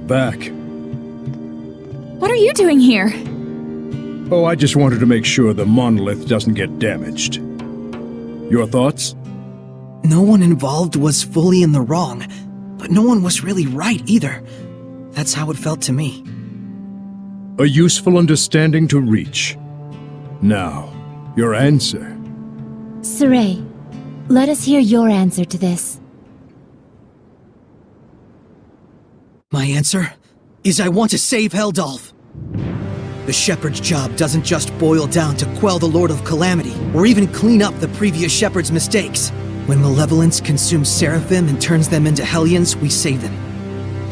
back. What are you doing here? Oh, I just wanted to make sure the monolith doesn't get damaged. Your thoughts? No one involved was fully in the wrong, but no one was really right either. That's how it felt to me. A useful understanding to reach. Now, your answer. Saray, let us hear your answer to this. My answer is I want to save Heldalf. The shepherd's job doesn't just boil down to quell the Lord of Calamity, or even clean up the previous shepherd's mistakes. When malevolence consumes Seraphim and turns them into Hellions, we save them.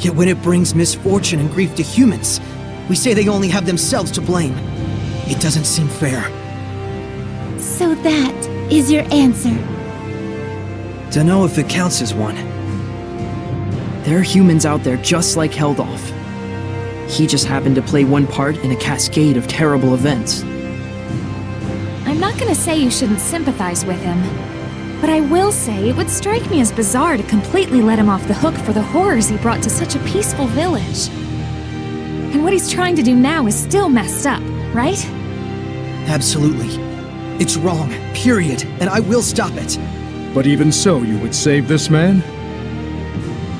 Yet when it brings misfortune and grief to humans, we say they only have themselves to blame. It doesn't seem fair. So that is your answer. Dunno if it counts as one. There are humans out there just like Heldalf. He just happened to play one part in a cascade of terrible events. I'm not gonna say you shouldn't sympathize with him, but I will say it would strike me as bizarre to completely let him off the hook for the horrors he brought to such a peaceful village. And what he's trying to do now is still messed up, right? Absolutely. It's wrong, period, and I will stop it. But even so, you would save this man?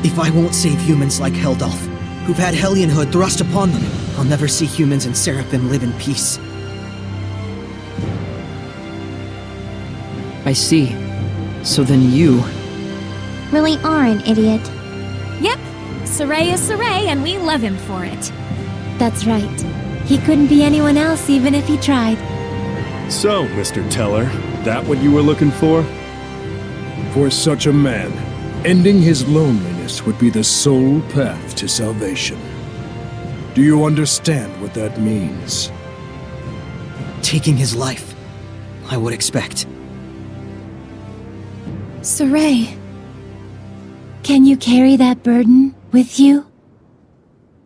If I won't save humans like Heldalf, who've had Hellionhood thrust upon them, I'll never see humans and Seraphim live in peace. I see. So then you... really are an idiot. Yep. Saray is Saray, and we love him for it. That's right. He couldn't be anyone else even if he tried. So, Mr. Teller, that what you were looking for? For such a man, ending his loneliness would be the sole path to salvation. Do you understand what that means? Taking his life, I would expect. Saray. Can you carry that burden with you?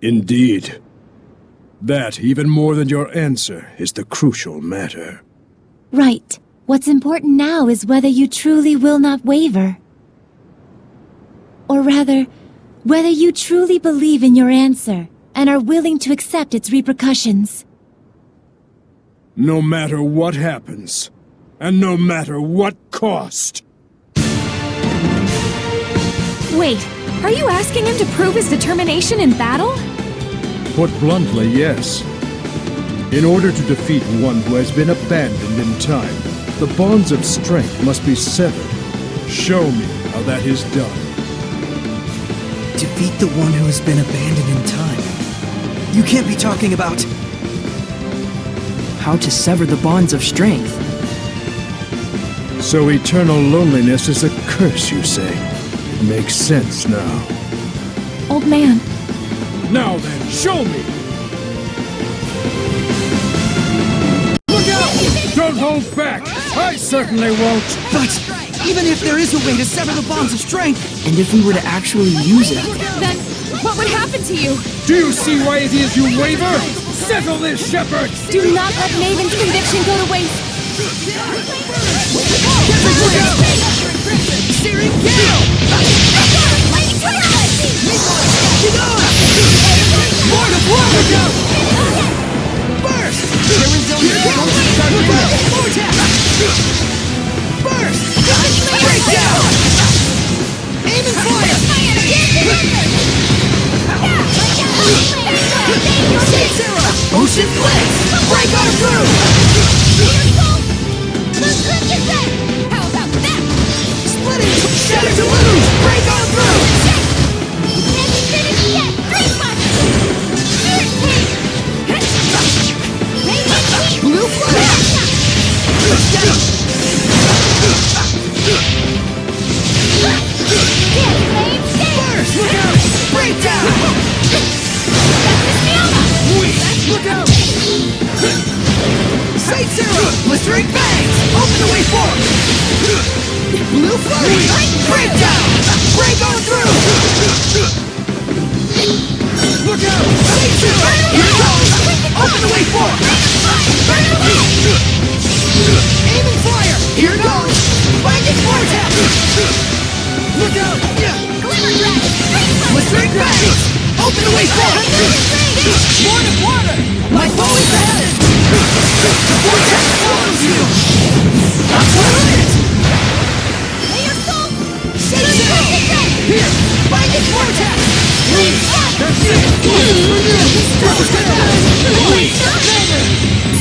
Indeed. That, even more than your answer, is the crucial matter. Right. What's important now is whether you truly will not waver. Or rather, whether you truly believe in your answer and are willing to accept its repercussions. No matter what happens, and no matter what cost. Wait, are you asking him to prove his determination in battle? Put bluntly, yes. In order to defeat one who has been abandoned in time, the bonds of strength must be severed. Show me how that is done. Defeat the one who has been abandoned in time. You can't be talking about... how to sever the bonds of strength. So eternal loneliness is a curse, you say? Makes sense now. Old man. Now then, show me! Look out! Don't hold back! I certainly won't! But even if there is a way to sever the bonds of strength... And if we were to actually use it... Then, what would happen to you? Do you see why it is you waver? Settle this, shepherd! Do not let Maven's conviction go to waste. Searing gale! Lord of War! Burst! Burst! Breakdown! Aim and fire! Ocean blitz! Break on through! How about that? Splitting! Shatter to lose! Break on through! Blue flash! Burst! Look out! Breakdown! Look out! Sight zero! Blistering bangs! Open the way forward! Blue flurry! Breakdown! Break on through! Look out! Sight zero! Here it goes! Open the way forward! Aim and fire! Here it goes! Blinding vortex! Look out! Glimmer dragon! Blistering bangs! Open the way forward! Water! My bow is ahead! The vortex follows you! Alright! May your soul Shake zero! Here! Find the vortex! Please! That's it!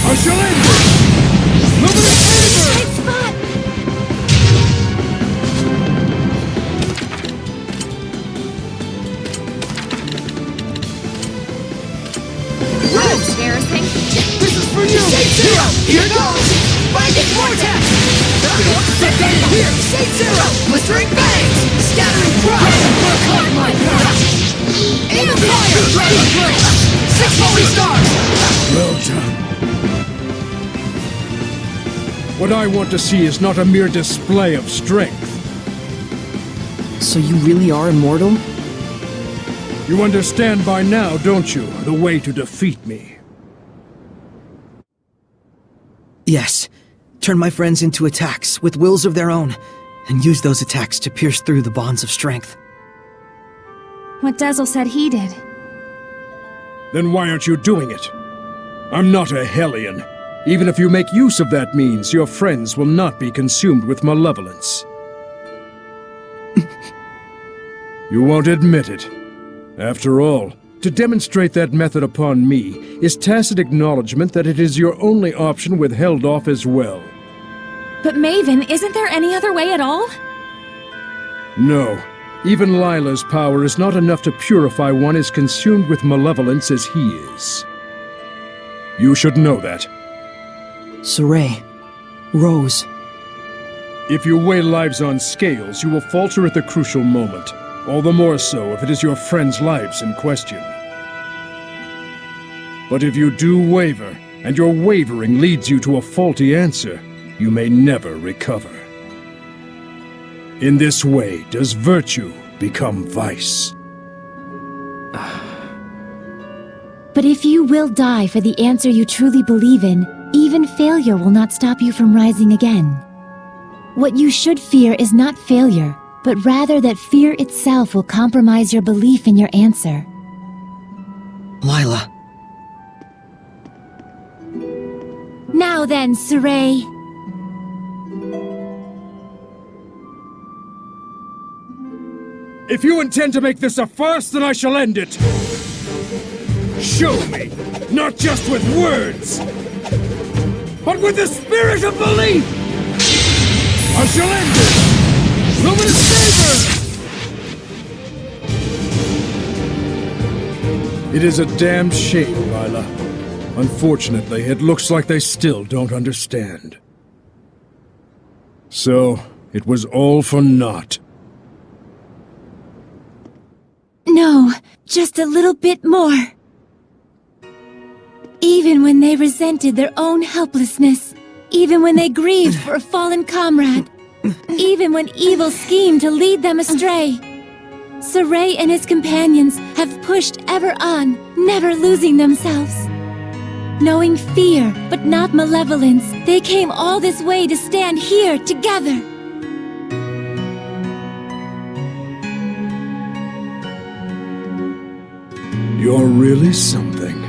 I shall end it! Luminous favor! Great spot! Embarrassing. This is for you! Shake zero! Here goes! Binding vortex! Here! Shake zero! Blistering bangs! Scattering frost! My crush! Aim of fire! Dragon grace! 6 falling stars! Well done. What I want to see is not a mere display of strength. So you really are immortal? You understand by now, don't you, the way to defeat me? Yes. Turn my friends into attacks with wills of their own, and use those attacks to pierce through the bonds of strength. What Dazzle said he did. Then why aren't you doing it? I'm not a Hellion. Even if you make use of that means, your friends will not be consumed with malevolence. You won't admit it. After all, to demonstrate that method upon me is tacit acknowledgement that it is your only option withheld off as well. But Maven, isn't there any other way at all? No. Even Lila's power is not enough to purify one as consumed with malevolence as he is. You should know that. Saray. Rose. If you weigh lives on scales, you will falter at the crucial moment. All the more so if it is your friends' lives in question. But if you do waver, and your wavering leads you to a faulty answer, you may never recover. In this way does virtue become vice. But if you will die for the answer you truly believe in, even failure will not stop you from rising again. What you should fear is not failure, but rather that fear itself will compromise your belief in your answer. Lila. Now then, Saray. If you intend to make this a farce, then I shall end it. Show me, not just with words, but with the spirit of belief. I shall end it. Luminous favor! It is a damned shame, Lila. Unfortunately, it looks like they still don't understand. So, it was all for naught. No, just a little bit more. Even when they resented their own helplessness, even when they grieved for a fallen comrade, even when evil schemed to lead them astray, Saray and his companions have pushed ever on, never losing themselves. Knowing fear, but not malevolence, they came all this way to stand here together. You're really something.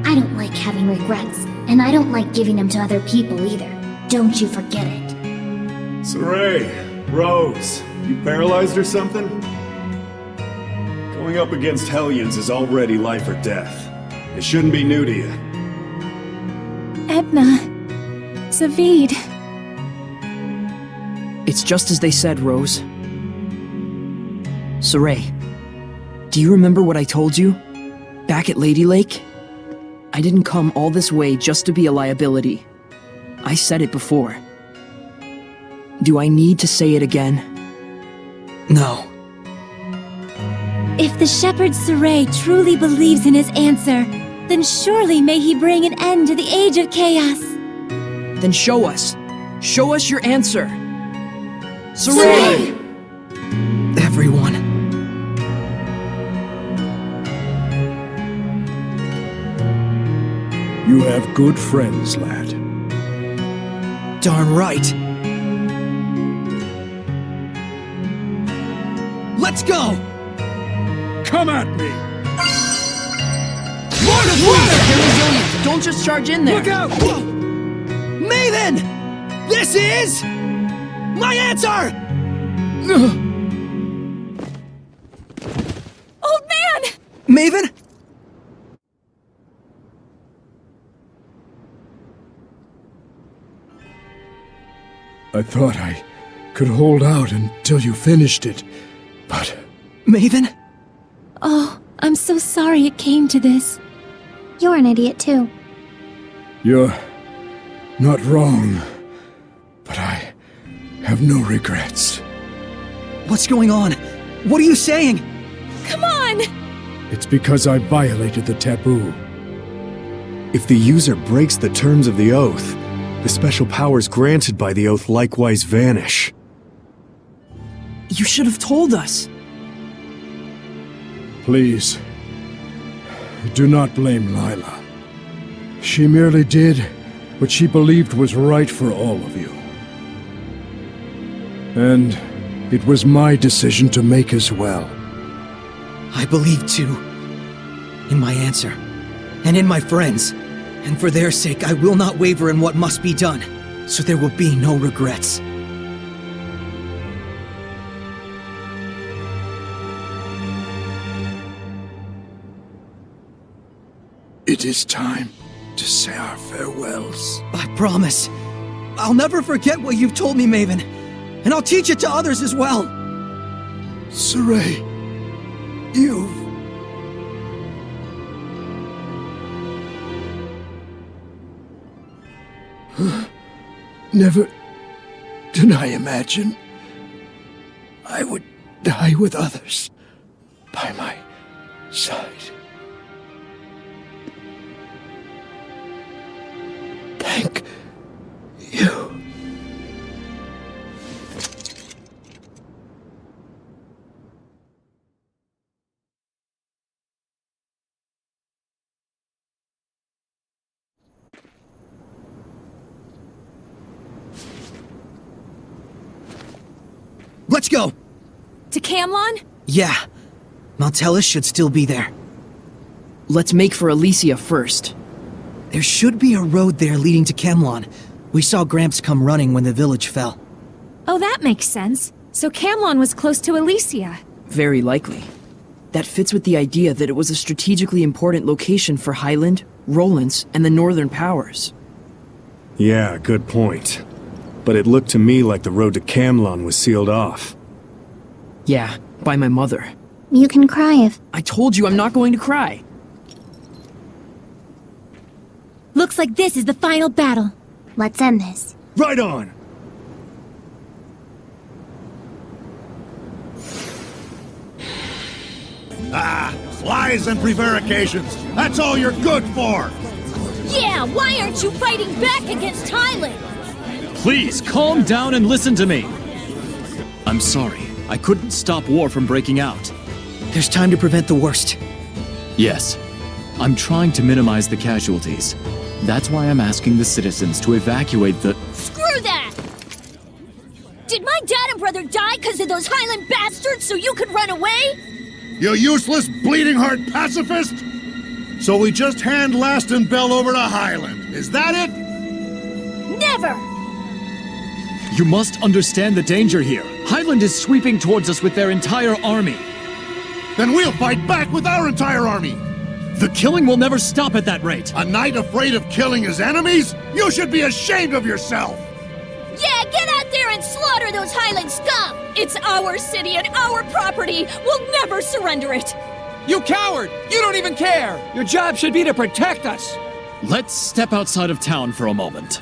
I don't like having regrets, and I don't like giving them to other people either. Don't you forget it. Saray, Rose, you paralyzed or something? Going up against Hellions is already life or death. It shouldn't be new to you. Edna. Zavid. It's just as they said, Rose. Saray, do you remember what I told you? Back at Lady Lake? I didn't come all this way just to be a liability. I said it before. Do I need to say it again? No. If the shepherd Saray truly believes in his answer, then surely may he bring an end to the age of chaos. Then show us. Show us your answer. Saray! Everyone. You have good friends, lad. Darn right. Let's go! Come at me! Lord of Water! They're resilient. Don't just charge in there. Look out! Whoa. Maven! This is... my answer! Old man! Maven? I thought I could hold out until you finished it, but... Maven? Oh, I'm so sorry it came to this. You're an idiot too. You're not wrong, but I have no regrets. What's going on? What are you saying? Come on! It's because I violated the taboo. If the user breaks the terms of the oath, the special powers granted by the oath likewise vanish. You should have told us. Please, do not blame Lila. She merely did what she believed was right for all of you. And it was my decision to make as well. I believe too. In my answer. And in my friends. And for their sake, I will not waver in what must be done. So there will be no regrets. It is time to say our farewells. I promise. I'll never forget what you've told me, Maven. And I'll teach it to others as well. Saray, you've... Never did I imagine I would die with others by my side. Thank you. Let's go! To Camlon? Yeah. Maltellus should still be there. Let's make for Elysia first. There should be a road there leading to Camlon. We saw Gramps come running when the village fell. Oh, that makes sense. So Camlon was close to Elysia. Very likely. That fits with the idea that it was a strategically important location for Highland, Rollins, and the Northern Powers. Yeah, good point. But it looked to me like the road to Camlon was sealed off. Yeah, by my mother. You can cry if... I told you I'm not going to cry. Looks like this is the final battle. Let's end this. Right on! Lies and prevarications. That's all you're good for. Yeah, why aren't you fighting back against Highland? Please, calm down and listen to me. I'm sorry. I couldn't stop war from breaking out. There's time to prevent the worst. Yes. I'm trying to minimize the casualties. That's why I'm asking the citizens to evacuate the... Screw that! Did my dad and brother die because of those Highland bastards so you could run away? You useless, bleeding-heart pacifist! So we just hand Last and Bell over to Highland. Is that it? Never! You must understand the danger here. Highland is sweeping towards us with their entire army. Then we'll fight back with our entire army! The killing will never stop at that rate. A knight afraid of killing his enemies? You should be ashamed of yourself! Yeah, get out there and slaughter those Highland scum! It's our city and our property! We'll never surrender it! You coward! You don't even care! Your job should be to protect us! Let's step outside of town for a moment.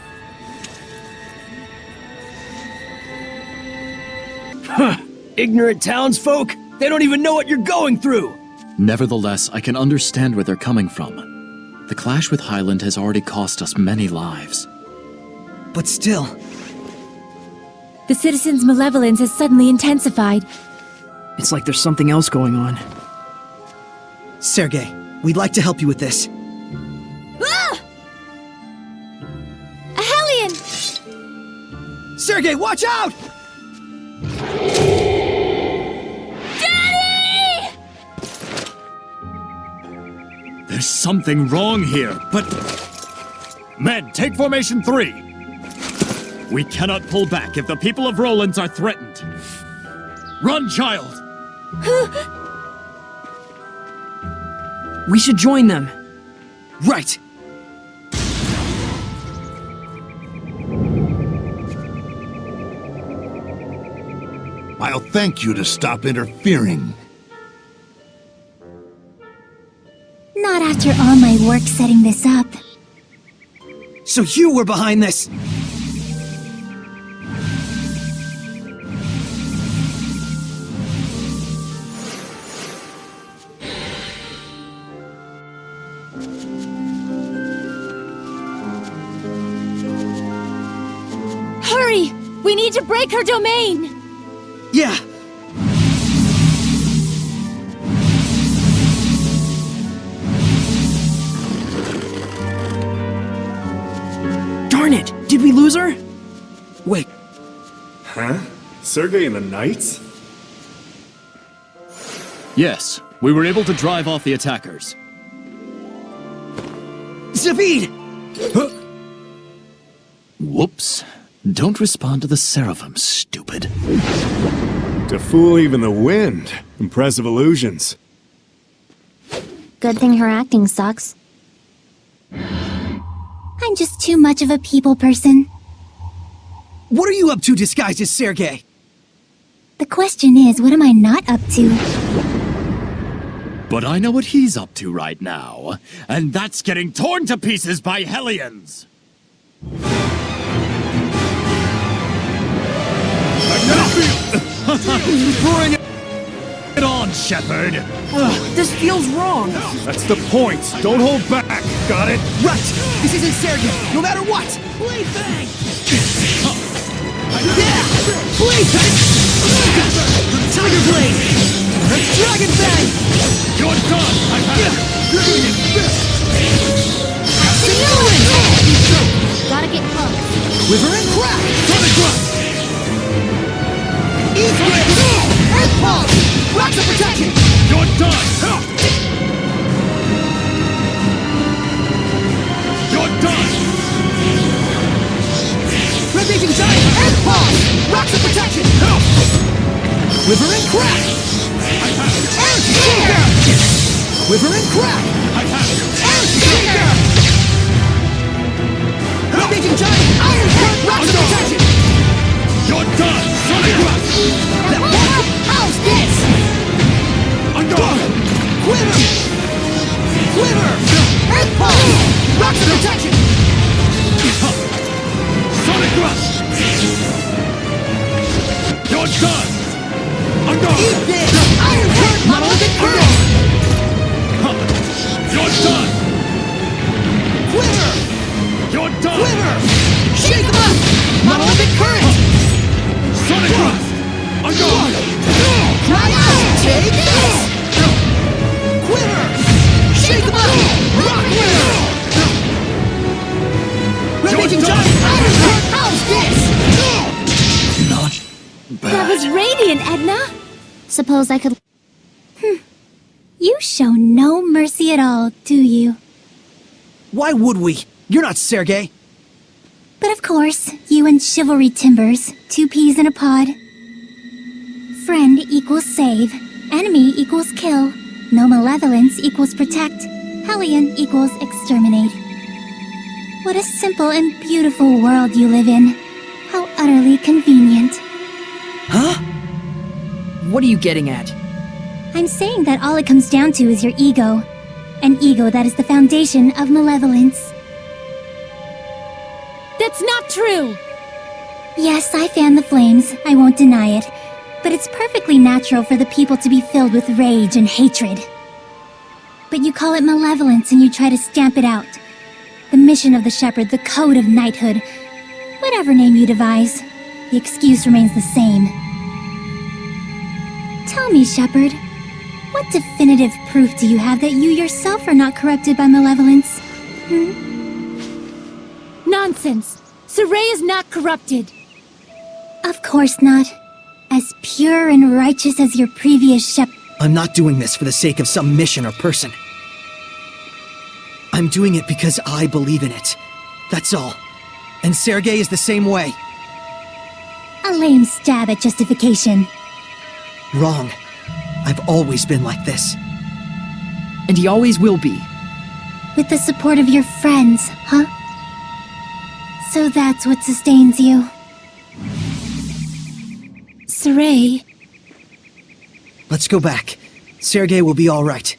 Huh. Ignorant townsfolk! They don't even know what you're going through! Nevertheless, I can understand where they're coming from. The clash with Highland has already cost us many lives. But still... The citizens' malevolence has suddenly intensified. It's like there's something else going on. Sergei, we'd like to help you with this. Ah! A Hellion! Sergei, watch out! Dad! There's something wrong here, but... Men, take formation 3! We cannot pull back if the people of Rollins are threatened. Run, child! We should join them. Right! I'll thank you to stop interfering. Not after all my work setting this up. So you were behind this! Hurry! We need to break her domain! Yeah! Darn it! Did we lose her? Wait, Huh? Sergei and the Knights? Yes, we were able to drive off the attackers. Zavid! Whoops. Don't respond to the Seraphim, stupid. To fool even the wind. Impressive illusions. Good thing her acting sucks. I'm just too much of a people person. What are you up to disguised as Sergei? The question is, what am I not up to? But I know what he's up to right now, and that's getting torn to pieces by Hellions! Bring it on, Shepard! This feels wrong. That's the point. Don't hold back. Got it? Right! This isn't Sergei, no matter what! Blade bang! Yeah! Blade bang! Tiger blade! Dragon bang! You're done! I have Gotta get close. Quiver and crack! Sonic Rush! East wind! Earth pulse! Rocks of protection! You're done! You're done! Red Raging Giant! Earth pulse! Rocks of protection! Quiver and crack! Earth shaker! Quiver and crack! Earth shaker! Red Raging Giant! Iron Current! Rocks of protection! You're done! Sonic Rush! That one! How's this? Quiver! Quiver! Earth pulse! Rocks of protection! Sonic Rush! You're done! Eat this! Iron Current! Monolithic Current! You're done! Quiver! You're done! Quiver! Shake 'em up! Monolithic Current! Sonic Rush! Try out! Take this! Quiver! Shake 'em up! Rock Quiver! Red Raging Giant! Iron Current! How's this? Not That bad. was radiant, Edna! Suppose I could... You show no mercy at all, do you? Why would we? You're not Sergei. But of course, you and Chivalry Timbers, 2 peas in a pod. Friend equals save, enemy equals kill, no malevolence equals protect, Hellion equals exterminate. What a simple and beautiful world you live in. How utterly convenient. Huh? What are you getting at? I'm saying that all it comes down to is your ego. An ego that is the foundation of malevolence. That's not true! Yes, I fan the flames, I won't deny it. But it's perfectly natural for the people to be filled with rage and hatred. But you call it malevolence and you try to stamp it out. The mission of the Shepherd, the code of knighthood. Whatever name you devise, the excuse remains the same. Tell me, Shepherd, what definitive proof do you have that you yourself are not corrupted by malevolence? Nonsense! Saray is not corrupted! Of course not. As pure and righteous as your previous shepherd. I'm not doing this for the sake of some mission or person. I'm doing it because I believe in it. That's all. And Sergei is the same way. A lame stab at justification. Wrong. I've always been like this. And he always will be. With the support of your friends, huh? So that's what sustains you. Saray, Let's go back. Sergei will be all right.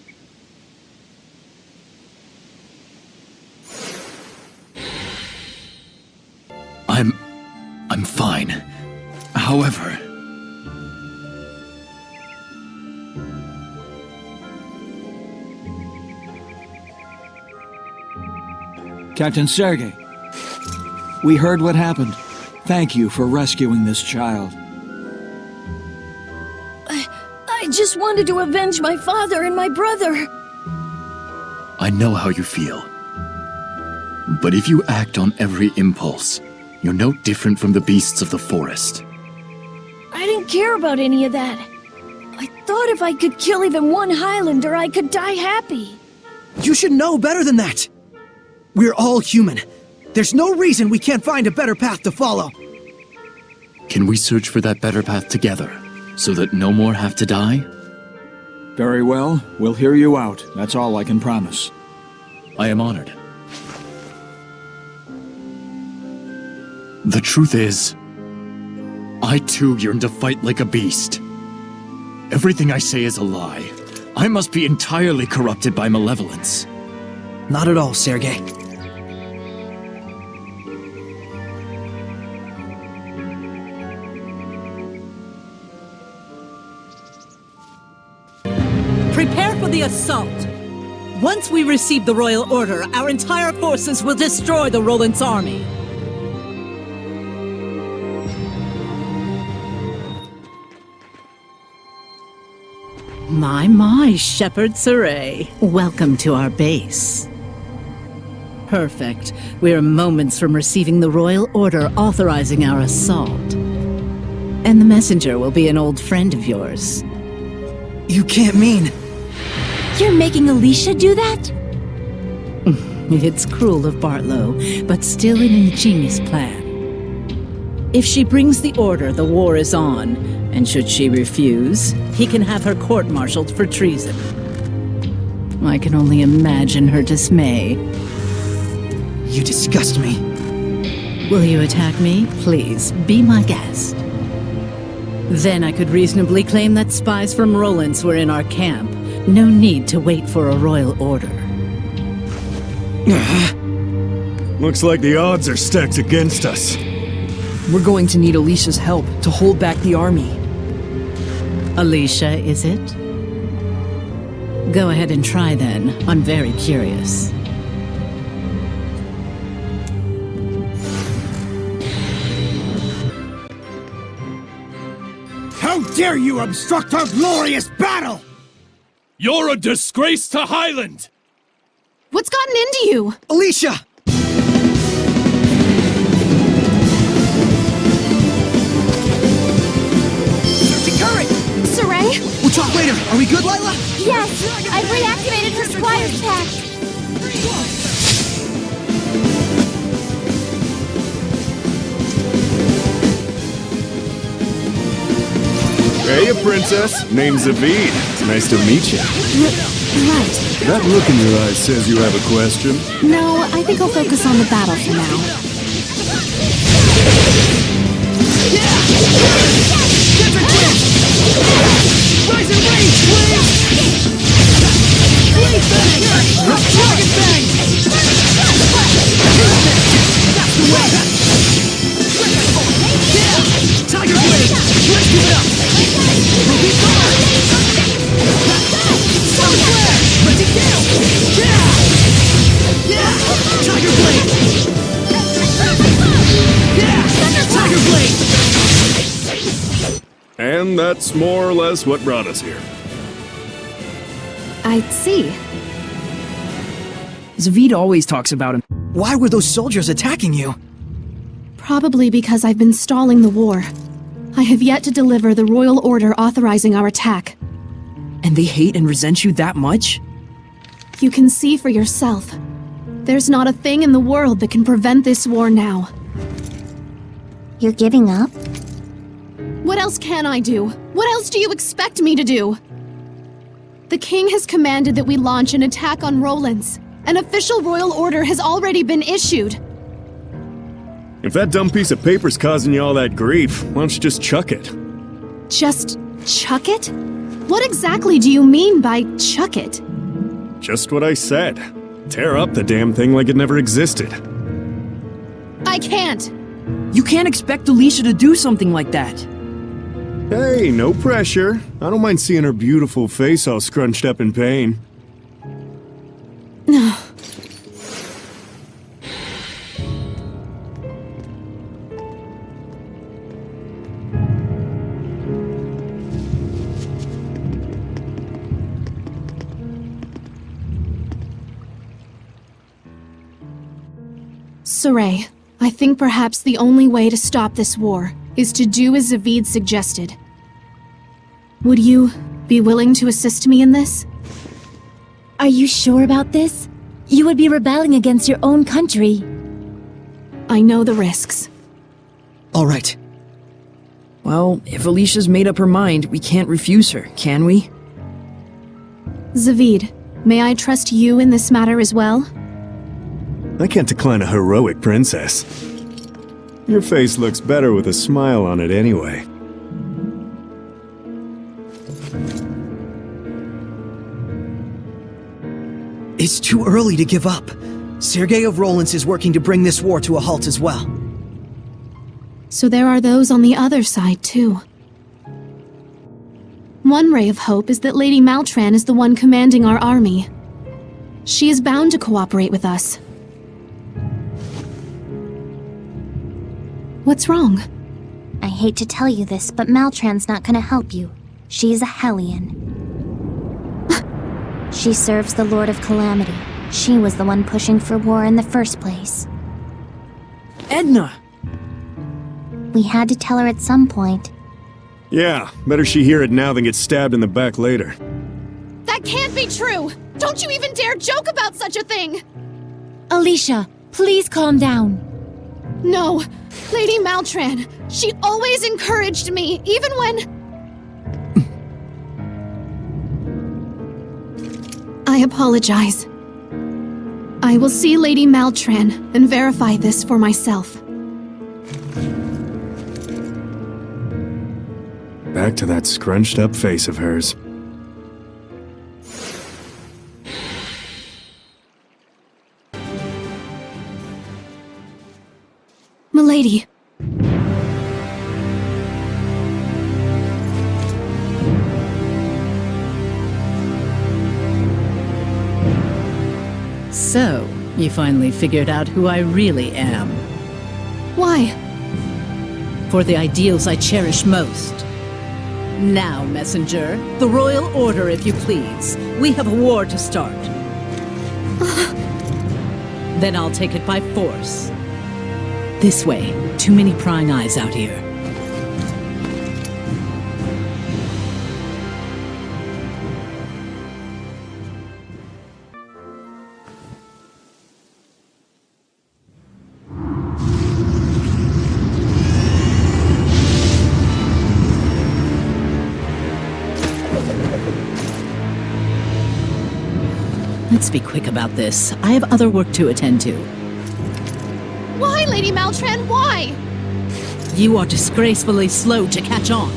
I'm fine. However... Captain Sergei, we heard what happened. Thank you for rescuing this child. I just wanted to avenge my father and my brother. I know how you feel. But if you act on every impulse, you're no different from the beasts of the forest. I didn't care about any of that. I thought if I could kill even one Highlander, I could die happy. You should know better than that! We're all human. There's no reason we can't find a better path to follow. Can we search for that better path together, so that no more have to die? Very well, we'll hear you out. That's all I can promise. I am honored. The truth is, I too yearn to fight like a beast. Everything I say is a lie. I must be entirely corrupted by malevolence. Not at all, Sergei. Prepare for the assault! Once we receive the royal order, our entire forces will destroy the Roland's army. My, Shepherd Saray. Welcome to our base. Perfect. We're moments from receiving the royal order authorizing our assault. And the messenger will be an old friend of yours. You can't mean... you're making Alicia do that? It's cruel of Bartlow, but still an ingenious plan. If she brings the order, the war is on, and should she refuse, he can have her court-martialed for treason. I can only imagine her dismay. You disgust me. Will you attack me? Please, be my guest. Then I could reasonably claim that spies from Roland's were in our camp. No need to wait for a royal order. Looks like the odds are stacked against us. We're going to need Alicia's help to hold back the army. Alicia, is it? Go ahead and try then. I'm very curious. How dare you obstruct our glorious battle! You're a disgrace to Highland! What's gotten into you? Alicia! Saray? We'll talk later. Are we good, Lila? Yes, I've reactivated her squire's pack. Hey, princess. Name's Zavid. Nice to meet you. Right. That look in your eyes says you have a question. No, I think I'll focus on the battle for now. Rise and rage, please! Blade bang! Dragon bang! That's the way! Yeah! Tiger blade! Let's give it up! Ruby bar! Sound flare! Ready kill! Yeah! Yeah! Tiger blade! Yeah! Tiger blade! And that's more or less what brought us here. I see. Zavid always talks about him. Why were those soldiers attacking you? Probably because I've been stalling the war. I have yet to deliver the royal order authorizing our attack. And they hate and resent you that much? You can see for yourself. There's not a thing in the world that can prevent this war now. You're giving up? What else can I do? What else do you expect me to do? The king has commanded that we launch an attack on Roland's. An official royal order has already been issued. If that dumb piece of paper's causing you all that grief, why don't you just chuck it? Just chuck it? What exactly do you mean by chuck it? Just what I said. Tear up the damn thing like it never existed. I can't! You can't expect Alicia to do something like that. Hey, no pressure. I don't mind seeing her beautiful face all scrunched up in pain. Saray, I think perhaps the only way to stop this war is to do as Zavid suggested. Would you be willing to assist me in this? Are you sure about this? You would be rebelling against your own country. I know the risks. All right. Well, if Alicia's made up her mind, we can't refuse her, can we? Zavid, may I trust you in this matter as well? I can't decline a heroic princess. Your face looks better with a smile on it anyway. It's too early to give up. Sergei of Roland's is working to bring this war to a halt as well. So there are those on the other side, too. One ray of hope is that Lady Maltran is the one commanding our army. She is bound to cooperate with us. What's wrong? I hate to tell you this, but Maltran's not gonna help you. She's a Hellion. She serves the Lord of Calamity. She was the one pushing for war in the first place. Edna! We had to tell her at some point. Yeah, better she hear it now than get stabbed in the back later. That can't be true! Don't you even dare joke about such a thing! Alicia, please calm down. No, Lady Maltran, she always encouraged me, even when... I apologize. I will see Lady Maltran and verify this for myself. Back to that scrunched up face of hers. Milady. So, you finally figured out who I really am. Why? For the ideals I cherish most. Now, messenger, the royal order, if you please. We have a war to start. Then I'll take it by force. This way. Too many prying eyes out here. Let's be quick about this. I have other work to attend to. Why, Lady Maltran, why? You are disgracefully slow to catch on.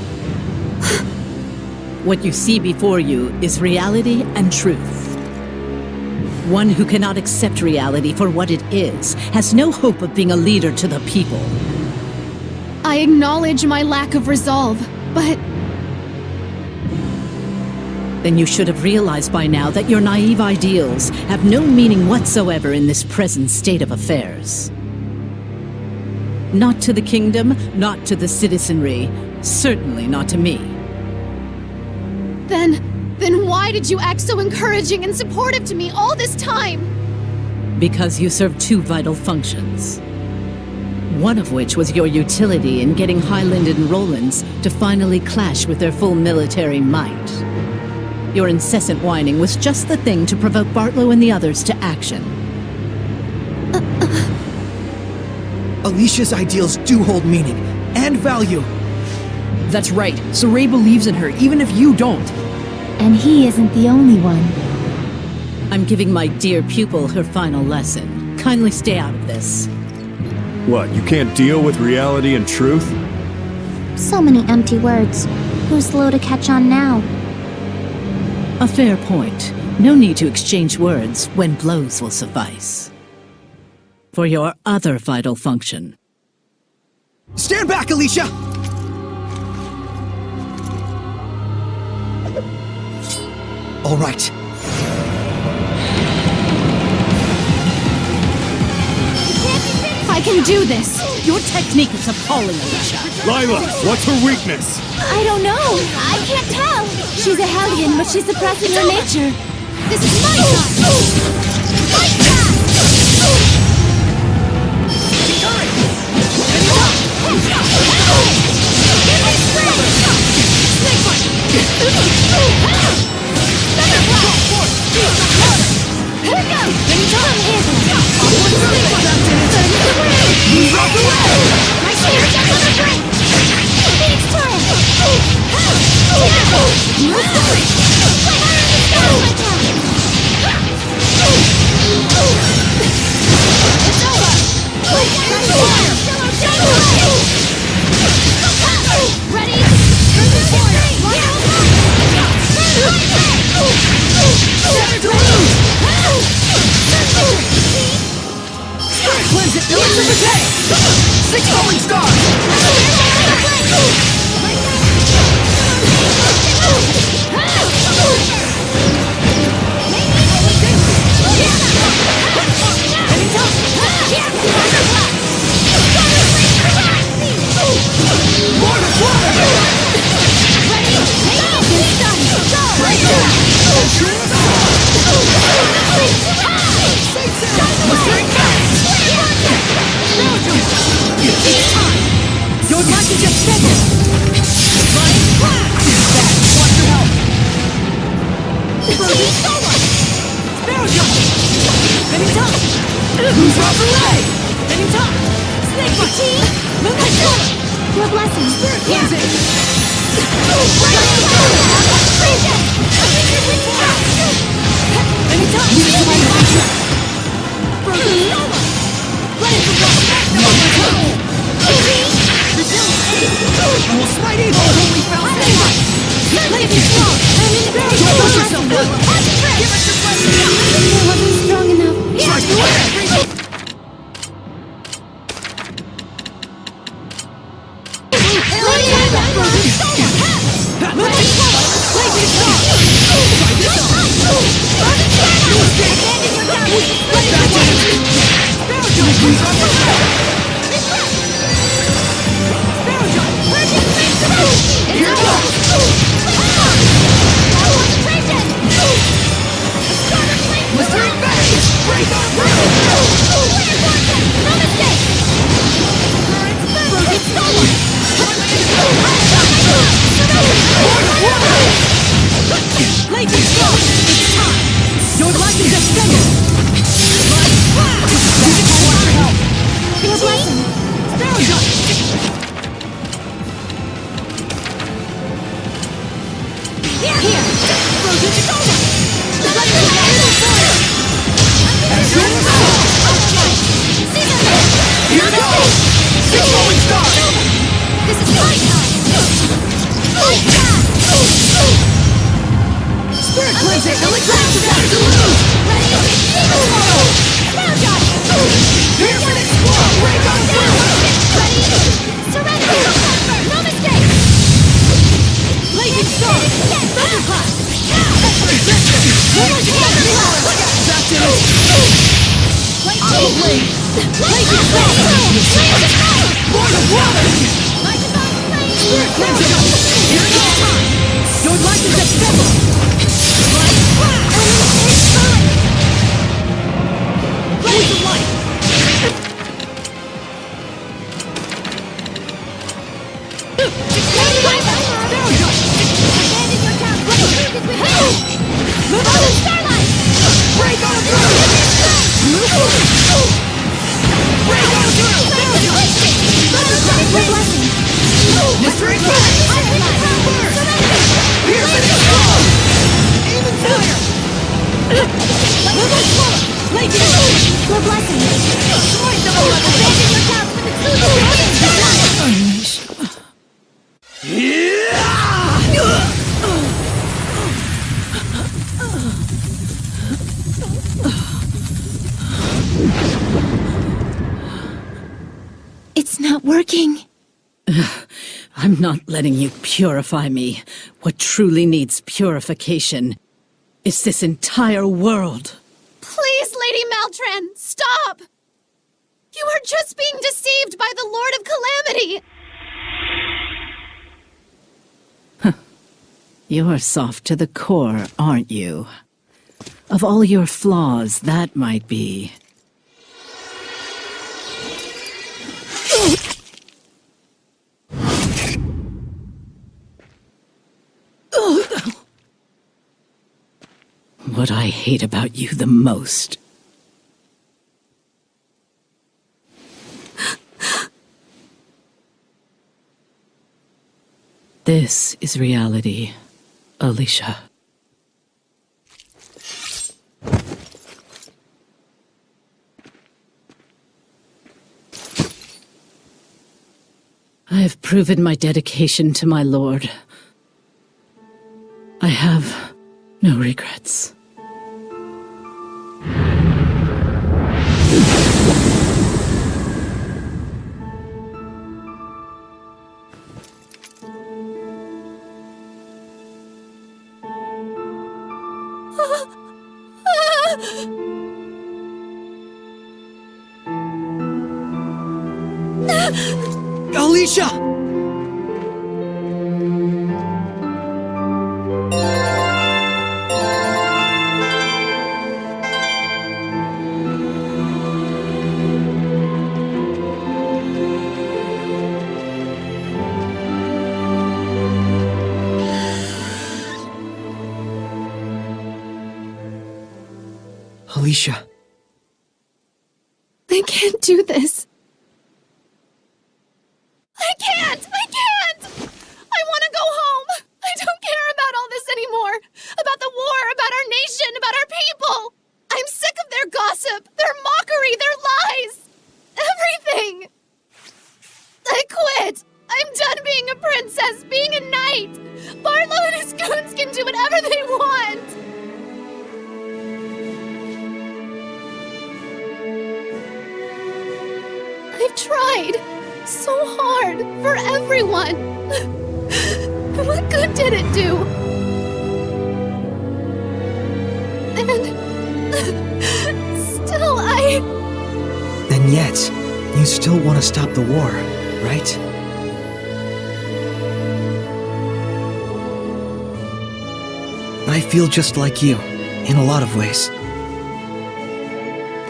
What you see before you is reality and truth. One who cannot accept reality for what it is has no hope of being a leader to the people. I acknowledge my lack of resolve, but... Then you should have realized by now that your naive ideals have no meaning whatsoever in this present state of affairs. Not to the kingdom, not to the citizenry, certainly not to me. Then why did you act so encouraging and supportive to me all this time? Because you serve two vital functions. One of which was your utility in getting Highland and Roland's to finally clash with their full military might. Your incessant whining was just the thing to provoke Bartlow and the others to action. Alicia's ideals do hold meaning and value. That's right. Saray believes in her, even if you don't. And he isn't the only one. I'm giving my dear pupil her final lesson. Kindly stay out of this. What, you can't deal with reality and truth? So many empty words. Who's slow to catch on now? A fair point. No need to exchange words when blows will suffice. For your other vital function. Stand back, Alicia! All right. I can do this! Your technique is appalling, Alicia. Lila, what's her weakness? I don't know! I can't tell! She's a Hellion, but she's suppressing her nature. This is my time! Fight back! Break on through! a blessing. Destroyed the abandon your doubts with the truth. It's not working. I'm not letting you purify me. What truly needs purification is this entire world. Please, Lady Maltran, stop! You are just being deceived by the Lord of Calamity! You're soft to the core, aren't you? Of all your flaws, that might be. What I hate about you the most. This is reality, Alicia. I have proven my dedication to my lord. I have no regrets. Alicia! Alicia. I can't do this. I can't! I want to go home! I don't care about all this anymore! About the war, about our nation, about our people! I'm sick of their gossip, their mockery, their lies! Everything! I quit! I'm done being a princess, being a knight! Barlow and his goons can do whatever they want! I've tried so hard for everyone. What good did it do? And still And yet, you still want to stop the war, right? I feel just like you, in a lot of ways.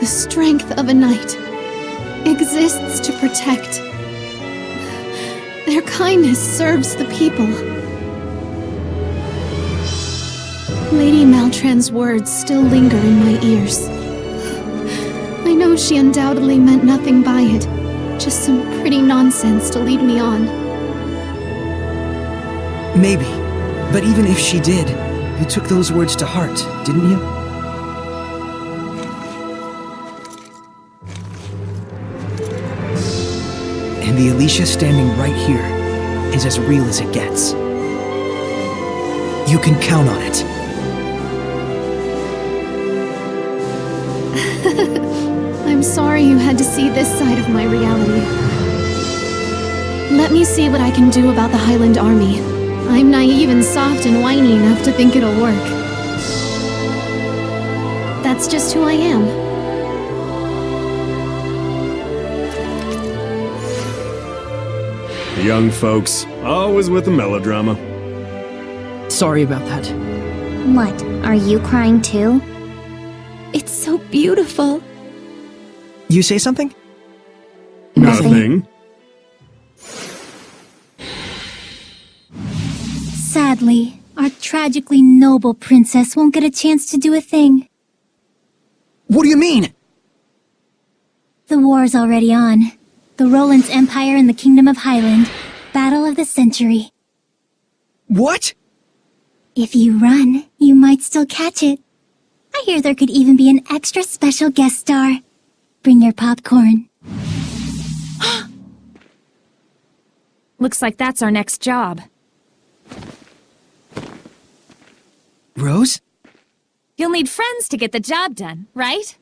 The strength of a knight exists to protect. Their kindness serves the people. Lady Maltran's words still linger in my ears. I know she undoubtedly meant nothing by it, just some pretty nonsense to lead me on. Maybe. But even if she did, you took those words to heart, didn't you? And the Alicia standing right here is as real as it gets. You can count on it. I'm sorry you had to see this side of my reality. Let me see what I can do about the Highland Army. I'm naive and soft and whiny enough to think it'll work. That's just who I am. The young folks, always with the melodrama. Sorry about that. What, are you crying too? It's so beautiful. You say something? Nothing. Sadly, our tragically noble princess won't get a chance to do a thing. What do you mean? The war's already on. The Roland's Empire and the Kingdom of Highland. Battle of the Century. What? If you run, you might still catch it. I hear there could even be an extra special guest star. Bring your popcorn. Looks like that's our next job. Rose? You'll need friends to get the job done, right?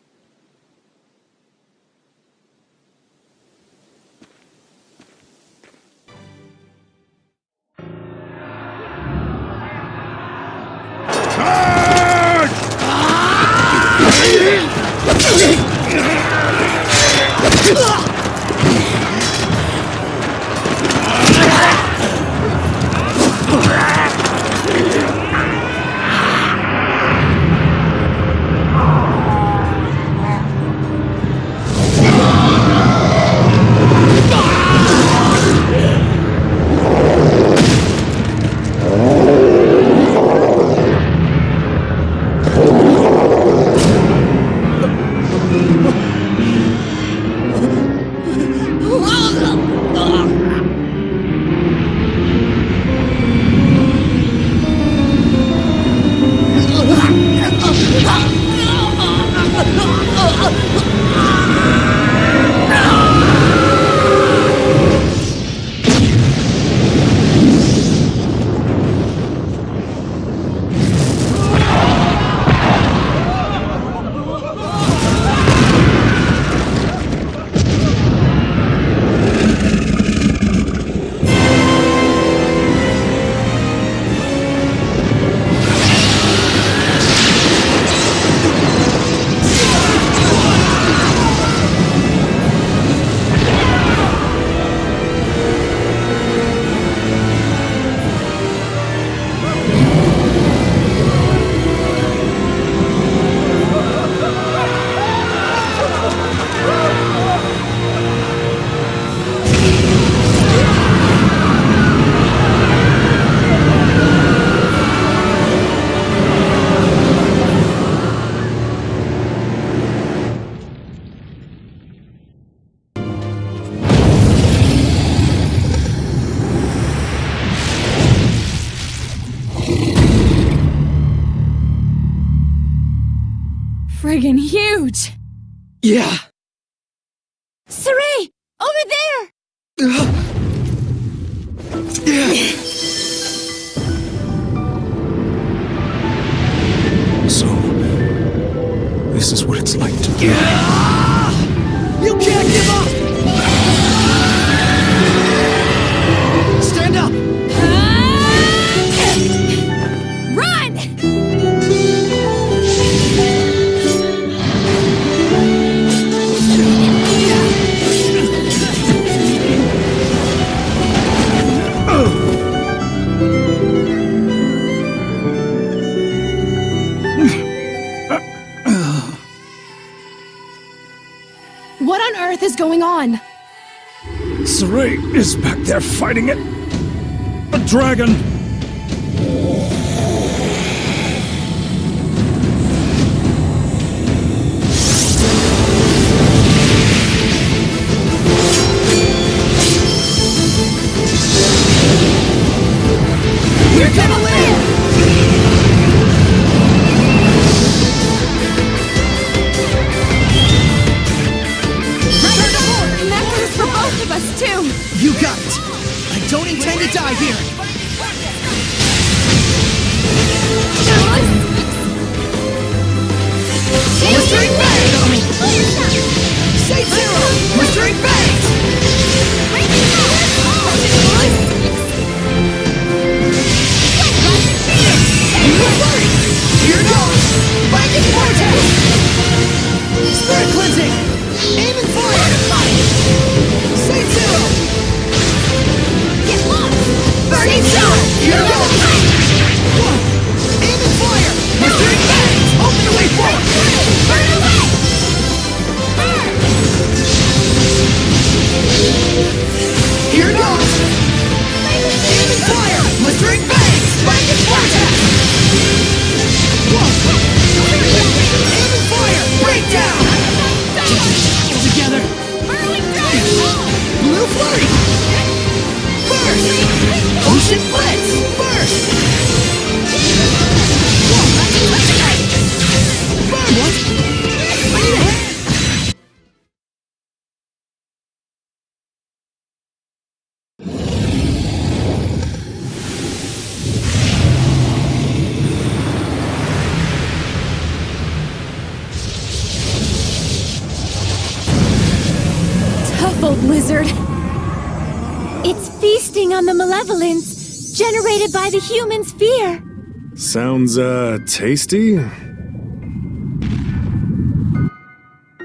Friggin' huge! Yeah! Saray! Over there! So, this is what it's like to be. You can't give up! Stand up! Run! What on earth is going on? Saray is back there fighting it. A dragon. We're gonna live! Both of us, too! You got it! I don't intend to die here! old lizard. It's feasting on the malevolence generated by the human's fear. Sounds, tasty?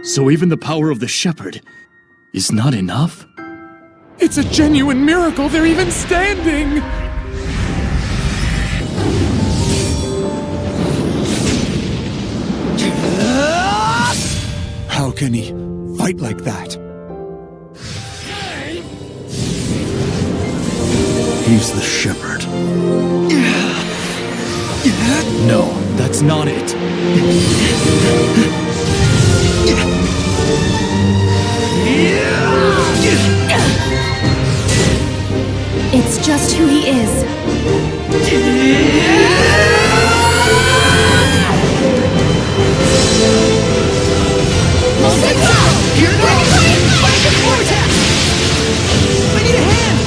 So even the power of the shepherd is not enough? It's a genuine miracle they're even standing! How can he fight like that? He's the shepherd. No, that's not it. It's just who he is. Here goes! Fight the vortex! I need a hand!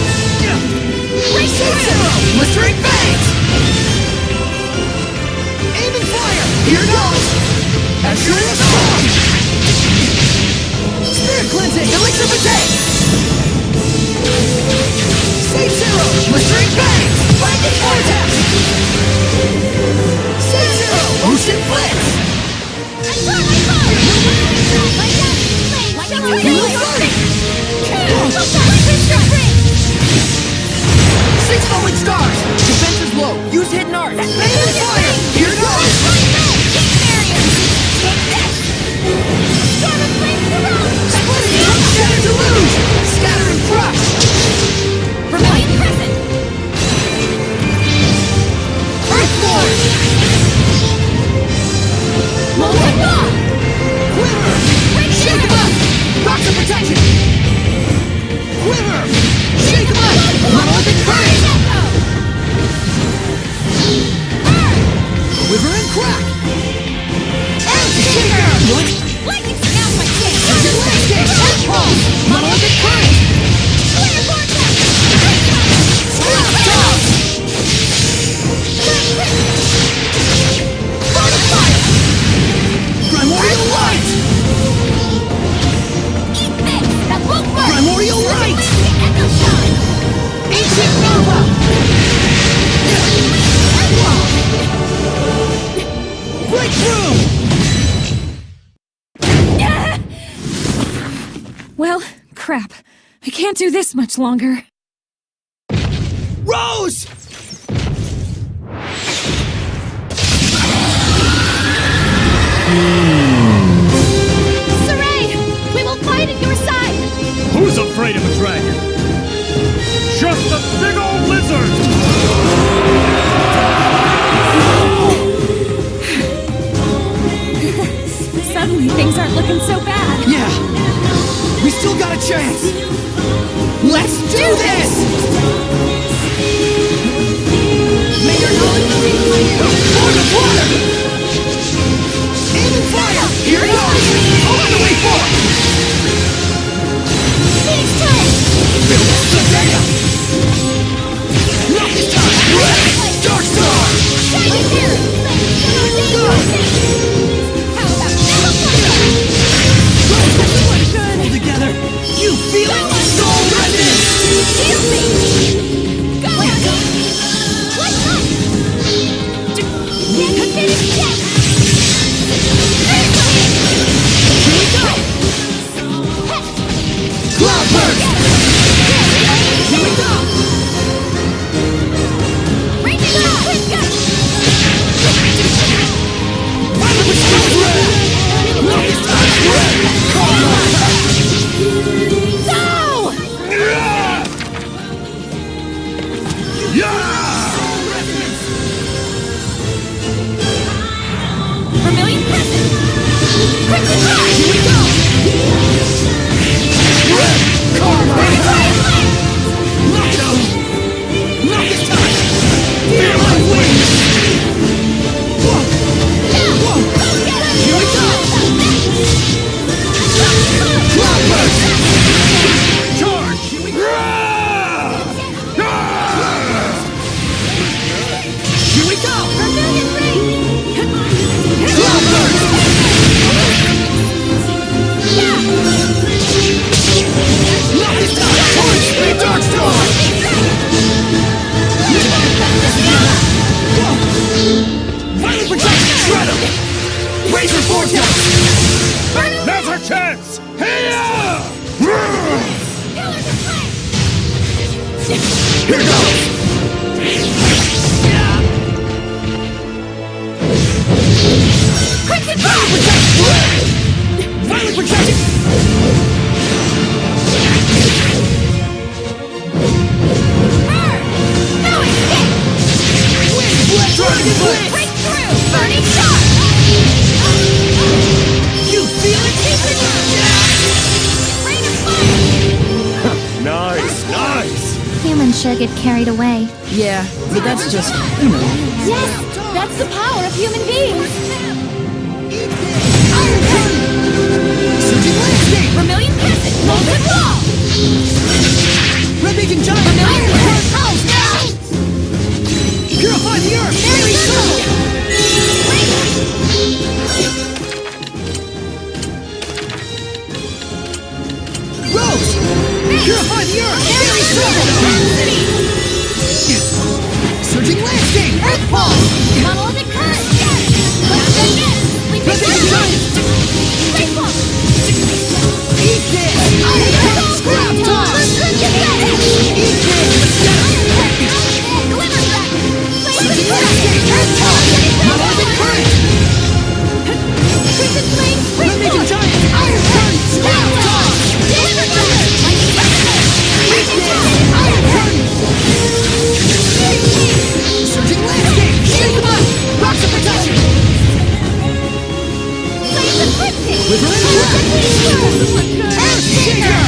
Blistering bangs! Aim and fire! Here goes! Akhirnya! Spirit cleansing! Elixir fatigue! Save Zero! Blistering bangs! Fight the vortex! Save Zero! Ocean blitz! Six falling stars! Defense is low. Use hidden art. Aim and fire! Here goes! Splitting! Shatter deluge! Scatter and crush! Vermilion crescent! Earthborn! Molten ball! Quiver! Shake 'em up! Rocks of protection! Quiver! Shake 'em up! Monolithic current! Quiver and crack! Earth shaker! What? Lightning smells my kick! Surgeon landscape! Earth pulse! Monolithic current! Clear vortex! Seraph toss! Bonfire! Primordial light! Eat this! That won't work! Primordial light! Echo shot! Ancient Nova! Breakthrough! Well, crap. I can't do this much longer. Rose! Saray! We will fight at your side! Who's afraid of a dragon? Just a big old lizard! Suddenly things aren't looking so bad. Yeah! We still got a chance! Let's do this! May your knowledge be Lord of water! Aim and fire! Here it goes! Over the way forward! Phoenix time! Build up the data! Not this time! Dark Star! Shining here! Good! How about Hold together! You feel it? Soul resonance! Shield me! Go! What's up? Finish check! Here we go! Cloud burst! Here we go! Here goes! Crimson Violent projection! No escape! Dragon Blitz! Break through! Burning shot! You feel it? Rain of fire! Nice, nice! Humans sure get carried away. Yeah, but that's just, Yes! That's the power of human beings! Surging landscape! Vermilion Crescent! Molten Wall! Red Beacon Giant! Vermilion Crescent! Oh, no! Purify the earth! Very soul! Rose! Purify the earth! Very soul! Surging landscape! Earth pulse! Monolithic Current! Sleeping Red Beacon Giant! Sleep Walk! Eat this! Scrap toss! Eat this! Glimmer Dragon! Surging landscape! Earth pulse! Monolithic current! Crimson Flame! Red Beacon Giant! Iron current! Scrap toss! Glimmer Dragon! Eat this! Iron current! Surging landscape! Shake 'em up! Rocks of protection! Flames of Cryptic! Wither and Black! Earth Shaker!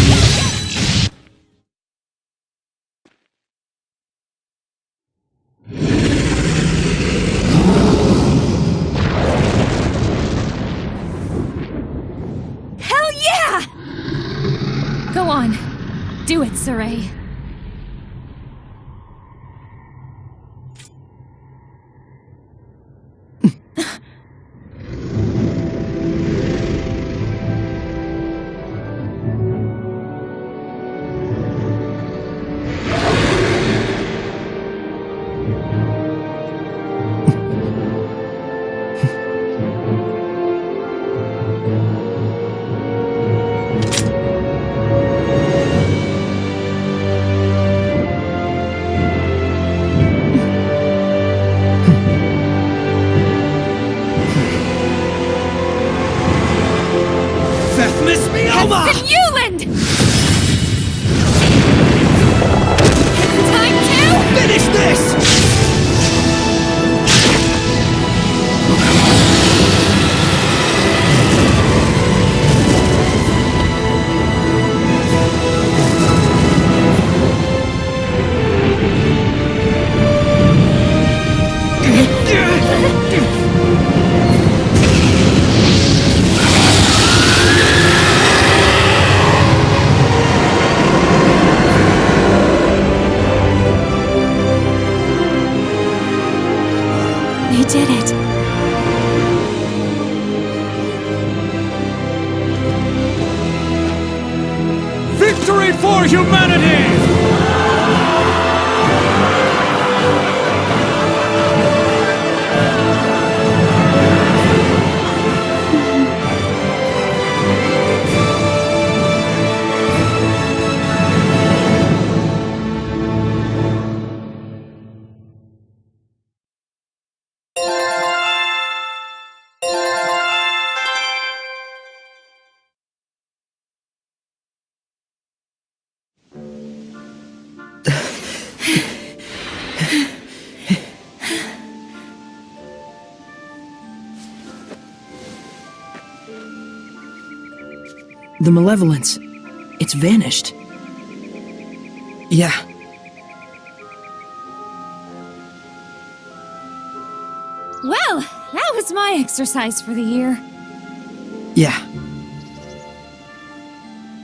Hell yeah! Go on. Do it, Saray. Yuland! Time to finish this! You did it. Victory for humanity! The malevolence. It's vanished. Yeah. Well, that was my exercise for the year. Yeah.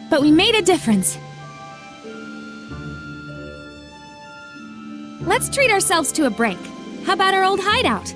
But we made a difference. Let's treat ourselves to a break. How about our old hideout?